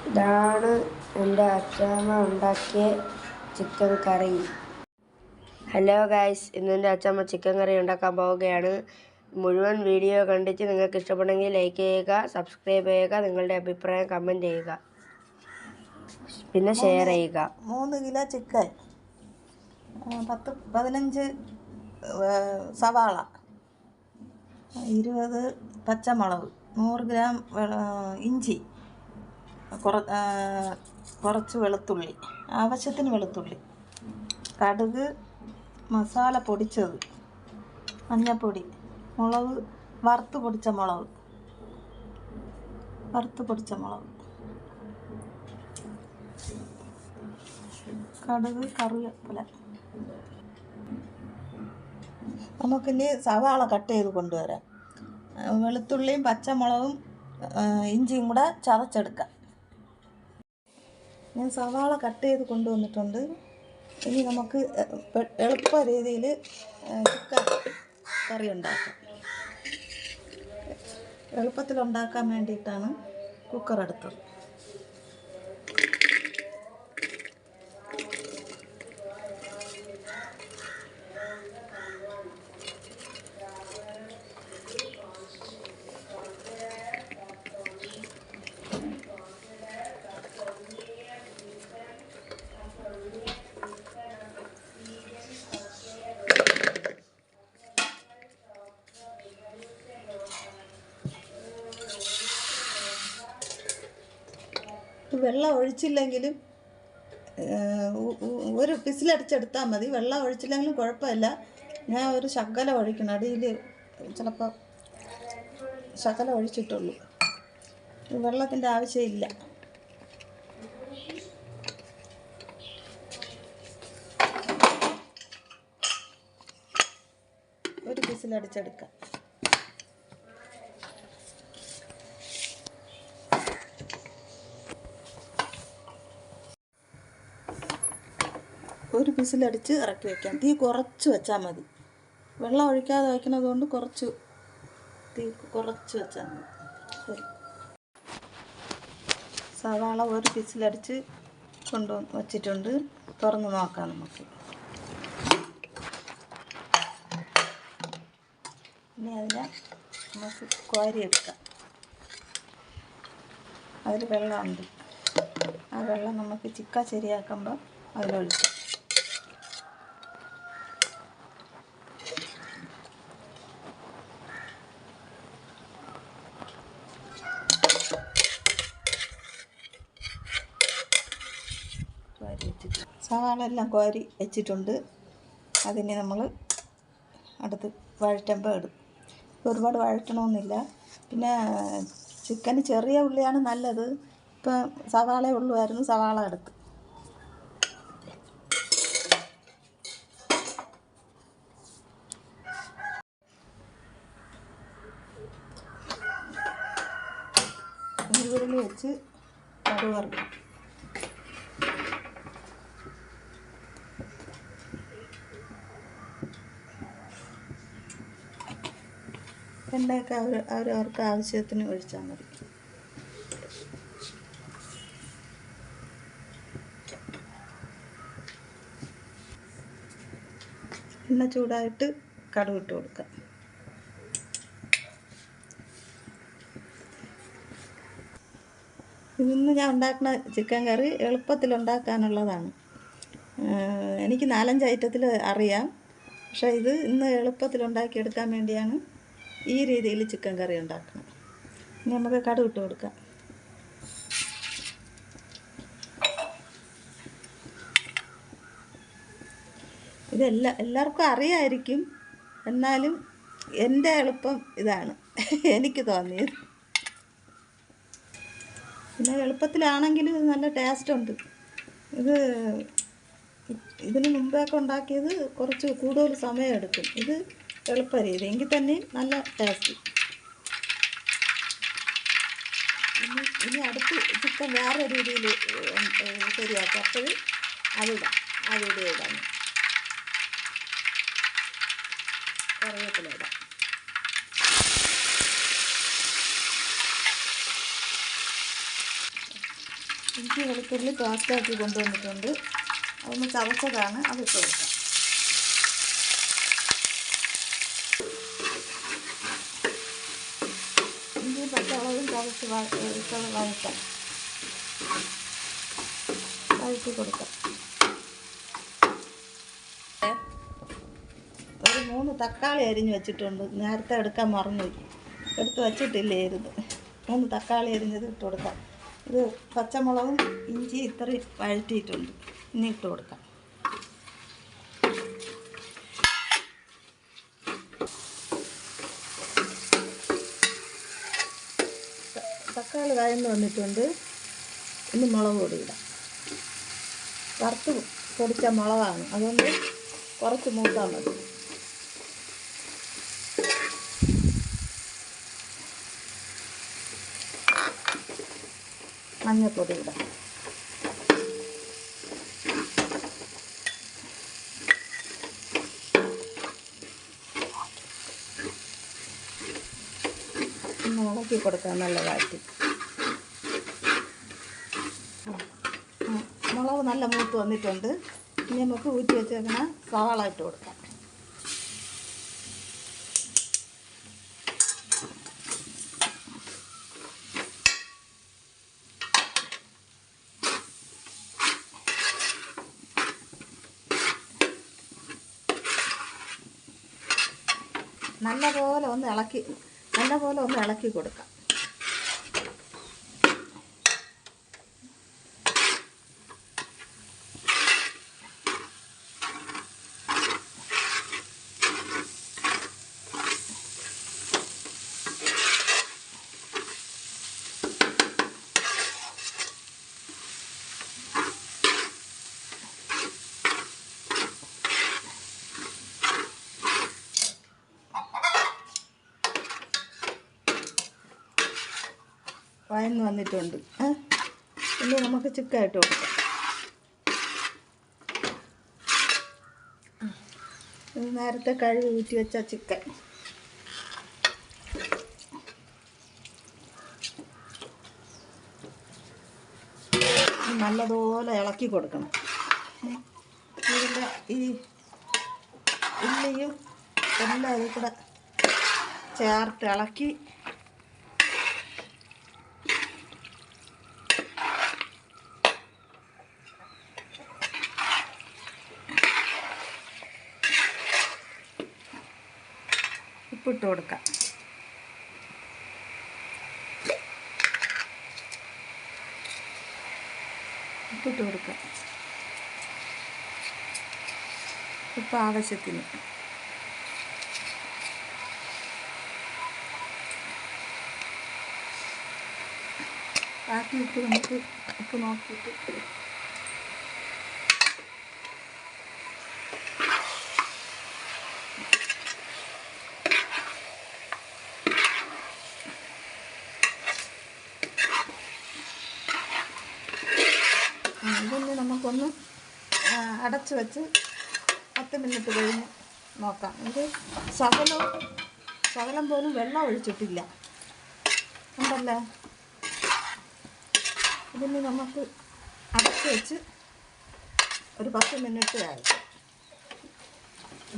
ഇതാണ് എൻ്റെ അച്ഛമ്മ ഉണ്ടാക്കിയ ചിക്കൻ കറി. ഹലോ ഗൈസ്, ഇന്ന് എൻ്റെ അച്ഛമ്മ ചിക്കൻ കറി ഉണ്ടാക്കാൻ പോവുകയാണ്. മുഴുവൻ വീഡിയോ കണ്ടിട്ട് നിങ്ങൾക്ക് ഇഷ്ടപ്പെടുമെങ്കിൽ ലൈക്ക് ചെയ്യുക, സബ്സ്ക്രൈബ് ചെയ്യുക, നിങ്ങളുടെ അഭിപ്രായം കമൻറ്റ് ചെയ്യുക, പിന്നെ ഷെയർ ചെയ്യുക. 3 കിലോ ചിക്കൻ, 10-15 സവാള, 20 പച്ചമുളക്, 100 ഗ്രാം ഇഞ്ചി, കുറച്ച് വെളുത്തുള്ളി, ആവശ്യത്തിന് വെളുത്തുള്ളി, കടുക്, മസാല പൊടിച്ചത്, മഞ്ഞൾപ്പൊടി, മുളക്, വറുത്ത് പൊടിച്ച മുളക്, കടുക്, കറിവേപ്പില. നമുക്കിനി സവാള കട്ട് ചെയ്ത് കൊണ്ടുവരാം. വെളുത്തുള്ളിയും പച്ചമുളകും ഇഞ്ചിയും കൂടെ ചതച്ചെടുക്കാം. ഞാൻ സവാള കട്ട് ചെയ്ത് കൊണ്ടുവന്നിട്ടുണ്ട്. ഇനി നമുക്ക് എളുപ്പ രീതിയിൽ ചിക്കൻ കറി ഉണ്ടാക്കാം. എളുപ്പത്തിലുണ്ടാക്കാൻ വേണ്ടിയിട്ടാണ് കുക്കർ എടുത്തത്. വെള്ളം ഒഴിച്ചില്ലെങ്കിലും ഒരു വിസിലടിച്ചെടുത്താൽ മതി. വെള്ളം ഒഴിച്ചില്ലെങ്കിലും കുഴപ്പമില്ല. ഞാൻ ഒരു ശകലം ഒഴിക്കണം. അടിയിൽ ചിലപ്പോൾ ശകലം ഒഴിച്ചിട്ടുള്ളൂ. വെള്ളത്തിൻ്റെ ആവശ്യമില്ല. ഒരു വിസിലടിച്ചെടുക്കാം. ഒരു വിസിലടിച്ച് ഇറക്കി വയ്ക്കാം. തീ കുറച്ച് വെച്ചാൽ മതി. വെള്ളം ഒഴിക്കാതെ വയ്ക്കുന്നത് കൊണ്ട് തീ കുറച്ച് വെച്ചാൽ മതി. ശരി, സവാള ഒരു വിസിലടിച്ച് വച്ചിട്ടുണ്ട്. തുറന്ന് നോക്കാം നമുക്ക്. ഇനി അതിനെ നമുക്ക് കോരിയെടുക്കാം. അതിൽ വെള്ളമുണ്ട്. ആ വെള്ളം നമുക്ക് ചിക്കൻ ശരിയാക്കുമ്പോൾ അതിലൊഴിക്കാം. സവാള എല്ലാം കോരി വെച്ചിട്ടുണ്ട്. അതിനെ നമ്മൾ അടുത്ത് വഴറ്റുമ്പോൾ ഇടും. ഒരുപാട് വഴറ്റണമെന്നില്ല. പിന്നെ ചിക്കന് ചെറിയ ഉള്ളിയാണ് നല്ലത്. ഇപ്പം സവാള ഉള്ളുമായിരുന്നു, സവാള എടുത്ത്. ഉരുളി വെച്ച് കടുക് വറുക്കും. എണ്ണയൊക്കെ അവരവർക്ക് ആവശ്യത്തിന് ഒഴിച്ചാൽ മതി. എണ്ണ ചൂടായിട്ട് കടുക് ഇട്ട് കൊടുക്കാം. ഇന്ന് ഞാൻ ഉണ്ടാക്കുന്ന ചിക്കൻ കറി എളുപ്പത്തിലുണ്ടാക്കാനുള്ളതാണ്. എനിക്ക് 4-5 ഐറ്റത്തിൽ അറിയാം. പക്ഷേ ഇന്ന് എളുപ്പത്തിലുണ്ടാക്കിയെടുക്കാൻ വേണ്ടിയാണ് ഈ രീതിയിൽ ചിക്കൻ കറി ഉണ്ടാക്കണം. ഇനി നമുക്ക് കടുക് ഇട്ട് കൊടുക്കാം. എല്ലാവർക്കും അറിയാമായിരിക്കും. എന്നാലും എൻ്റെ എളുപ്പം ഇതാണ് എനിക്ക് തോന്നിയത്. പിന്നെ എളുപ്പത്തിലാണെങ്കിലും ഇത് നല്ല ടേസ്റ്റ് ഉണ്ട്. ഇതിന് മുമ്പൊക്കെ ഉണ്ടാക്കിയത് കുറച്ച് കൂടുതൽ സമയം എടുക്കും. ഇത് എളുപ്പ രീതി എങ്കിൽ തന്നെയും നല്ല ടേസ്റ്റ്. ഇനി അടുത്ത് ചിക്കൻ വേറെ രീതിയിൽ ശരിയാക്കാം. അപ്പോൾ അതിടാം. ആ വീഡിയോ ഇടാം. കറിവേപ്പില ഇടാം. ഇഞ്ചി വെളുത്തുള്ളി പേസ്റ്റാക്കി കൊണ്ടുവന്നിട്ടുണ്ട്. അതൊന്ന് ചതച്ചതാണ്, അതിട്ട് കൊടുക്കാം. ഇഞ്ചി പച്ചമുളകും ചതച്ച് വഴറ്റാം, വഴറ്റി കൊടുക്കാം. ഒരു 3 തക്കാളി അരിഞ്ഞ് വെച്ചിട്ടുണ്ട്. നേരത്തെ എടുക്കാൻ മറന്നുപോയി, എടുത്ത് വച്ചിട്ടില്ലായിരുന്നു. 3 തക്കാളി അരിഞ്ഞത് ഇട്ട് കൊടുക്കാം. ഇത് പച്ചമുളകും ഇഞ്ചി ഇത്രയും വഴറ്റിയിട്ടുണ്ട്, ഇനി ഇട്ട് കൊടുക്കാം. തക്കാളി വഴന്ന് വന്നിട്ടുണ്ട്. ഇനി മുളക് പൊടി ഇടാം. വറുത്ത് പൊടിച്ച മുളകാണ്, അതുകൊണ്ട് കുറച്ച് മൂത്താൽ മതി. മഞ്ഞൾപ്പൊടി ഇടാം. ഒന്ന് ഇളക്കി കൊടുക്കാം നല്ലതായിട്ട്. മുളക് നല്ല മൂത്ത് വന്നിട്ടുണ്ട്. ഇനി നമുക്ക് ഊറ്റി വെച്ചേക്കണ സവാള ഇട്ട് കൊടുക്കാം. നല്ലപോലെ ഒന്ന് ഇളക്കി കൊടുക്കാം. വഴന്ന് വന്നിട്ടുണ്ട്. ഇനി നമുക്ക് ചിക്കൻ ഇട്ട് കൊടുക്കാം. നേരത്തെ കഴുകി ഊറ്റി വെച്ച ചിക്കൻ നല്ലതുപോലെ ഇളക്കി കൊടുക്കണം. ഇതിൻ്റെ ഈ ഉള്ളിയും എല്ലാം ഇതിൽ കൂടെ ചേർത്ത് ഇളക്കി ഉപ്പിട്ട് കൊടുക്കാം. ഉപ്പ് ആവശ്യത്തിന്. ബാക്കി ഉപ്പ് നമുക്ക് ഉപ്പ് നോക്കിയിട്ട് ഇതൊന്ന് നമുക്കൊന്ന് അടച്ച് വെച്ച് 10 മിനിറ്റ് കഴിഞ്ഞ് നോക്കാം. ഇത് ശകലം പോലും വെള്ളം ഒഴിച്ചിട്ടില്ല ഉണ്ടല്ലേ. ഇതിന് നമുക്ക് അടച്ച് വെച്ച് ഒരു 10 മിനിറ്റ് ആയിട്ട്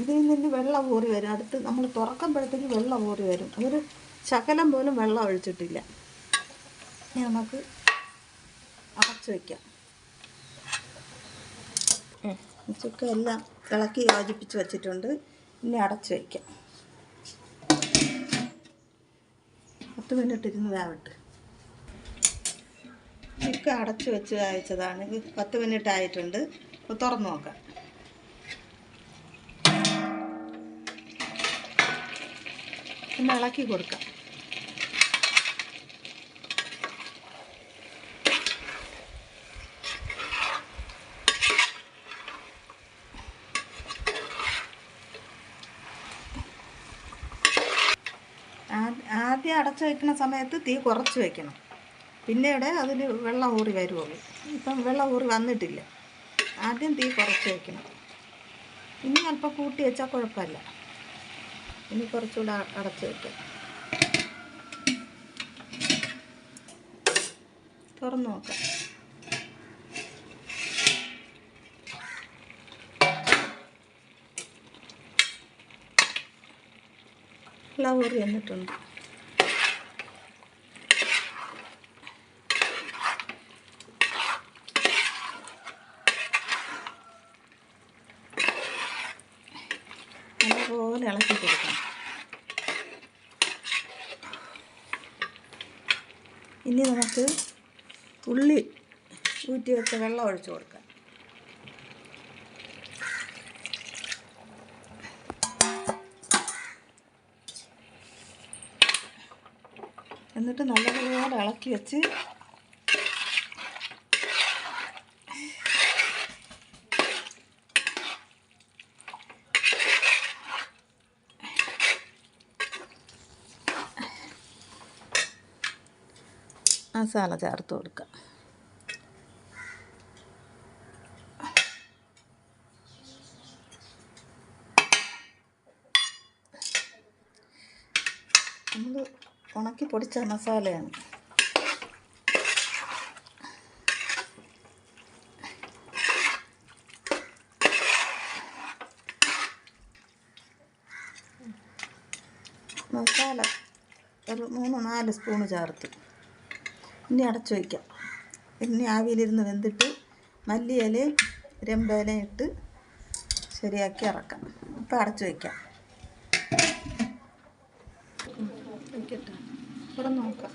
ഇതിൽ നിന്ന് വെള്ളം ഊറി വരും. അടുത്ത് നമ്മൾ തുറക്കുമ്പോഴത്തേക്ക് വെള്ളം ഊറി വരും. അതൊരു ശകലം പോലും വെള്ളം ഒഴിച്ചിട്ടില്ല. ഇനി നമുക്ക് അടച്ച് വയ്ക്കാം. ചിക്കൻ എല്ലാം ഇളക്കി യോജിപ്പിച്ച് വെച്ചിട്ടുണ്ട്. ഇനി അടച്ച് വയ്ക്കാം. 10 മിനിറ്റ് ഇരുന്ന് വേവട്ടെ. ചിക്കൻ അടച്ച് വെച്ച് വേവിച്ചതാണ്. 10 മിനിറ്റ് ആയിട്ടുണ്ട്. അപ്പോൾ തുറന്ന് നോക്കാം. പിന്നെ ഇളക്കി കൊടുക്കാം. ആദ്യം അടച്ചു വയ്ക്കുന്ന സമയത്ത് തീ കുറച്ച് വയ്ക്കണം. പിന്നീട് അതിൽ വെള്ളം ഊറി വരുള്ളൂ. ഇപ്പം വെള്ളം ഊറി വന്നിട്ടില്ല. ആദ്യം തീ കുറച്ച് വയ്ക്കണം. ഇനി അല്പം കൂട്ടി വെച്ചാൽ കുഴപ്പമില്ല. ഇനി കുറച്ചുകൂടെ അടച്ച് വയ്ക്കാം. തുറന്ന് നോക്കാം. വെള്ളം ഊറി വന്നിട്ടുണ്ട്. നല്ലപോലെ ഇളക്കി കൊടുക്കണം. ഇനി നമുക്ക് ഉള്ളി ഊറ്റി വെച്ച വെള്ളം ഒഴിച്ചു കൊടുക്കാം. എന്നിട്ട് നല്ലപോലെ ഇളക്കി വെച്ച് മസാല ചേർത്ത് കൊടുക്കുക. നമ്മൾ ഉണക്കി പൊടിച്ച മസാലയാണ്. മസാല ഒരു 3-4 സ്പൂണ് ചേർത്ത് ഇനി അടച്ചു വയ്ക്കാം. ഇനി ആവിയിലിരുന്ന് വെന്തിട്ട് മല്ലിയിലയും രമ്പയിലയും ഇട്ട് ശരിയാക്കി ഇറക്കാം. ഇപ്പം അടച്ചു വയ്ക്കാം. വയ്ക്കട്ടെ, ഇവിടെ നോക്കാം.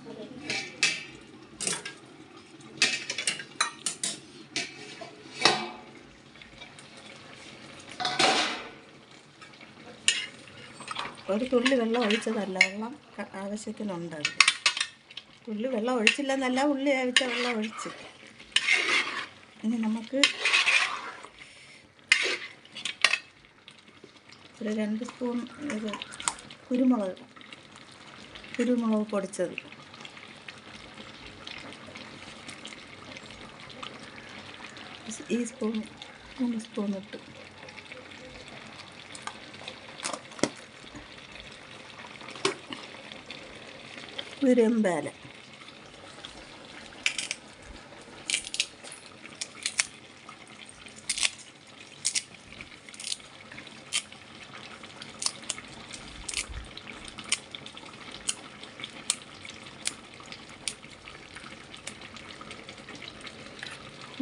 ഒരു തുള്ളി വെള്ളം ഒഴിച്ചതല്ല, വെള്ളം ആവശ്യത്തിനുണ്ട്. തുള്ളി വെള്ളം ഒഴിച്ചില്ലെന്നല്ല, ഉള്ളി വേവിച്ച വെള്ളം ഒഴിച്ച്. ഇനി നമുക്ക് ഒരു 2 സ്പൂൺ ഇത് കുരുമുളക് പൊടിച്ചത്, ഈ സ്പൂൺ 3 സ്പൂൺ ഇട്ട് രമ്പേല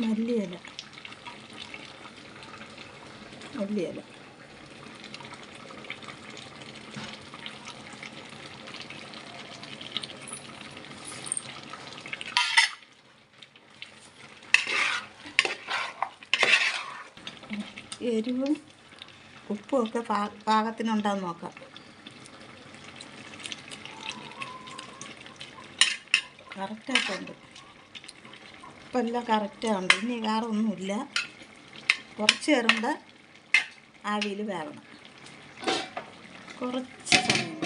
മല്ലിയില എരിവും ഉപ്പും ഒക്കെ പാകത്തിനുണ്ടാന്ന് നോക്കാം. കറക്റ്റായിട്ടുണ്ട്, ഇപ്പം എല്ലാം കറക്റ്റാണ്. ഇനി വേറെ ഒന്നുമില്ല. കുറച്ച് നേരം കൂടെ ആവിയിൽ വേവണം. കുറച്ച് സമയം,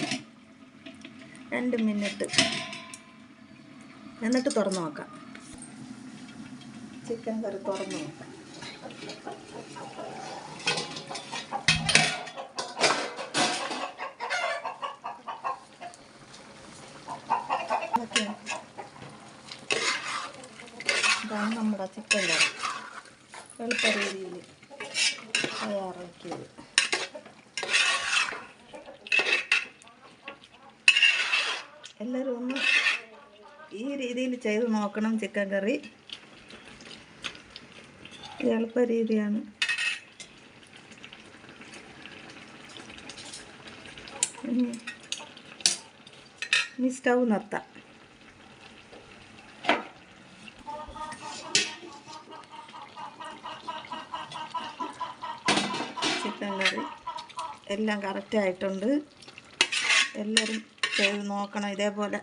2 മിനിറ്റ്. എന്നിട്ട് തുറന്ന് നോക്കാം. ചിക്കൻ കറി തുറന്ന് നോക്കാം. ഇതാണ് നമ്മുടെ ചിക്കൻ കറി, എളുപ്പ രീതിയിൽ തയ്യാറാക്കിയത്. എല്ലാവരും ഒന്ന് ഈ രീതിയിൽ ചെയ്ത് നോക്കണം ചിക്കൻ കറി. എളുപ്പ രീതിയാണ്. ഇനി സ്റ്റൗ നിർത്താം. ചിക്കൻ കറി എല്ലാം കറക്റ്റായിട്ടുണ്ട്. എല്ലാവരും ചെയ്ത് നോക്കണം ഇതേപോലെ.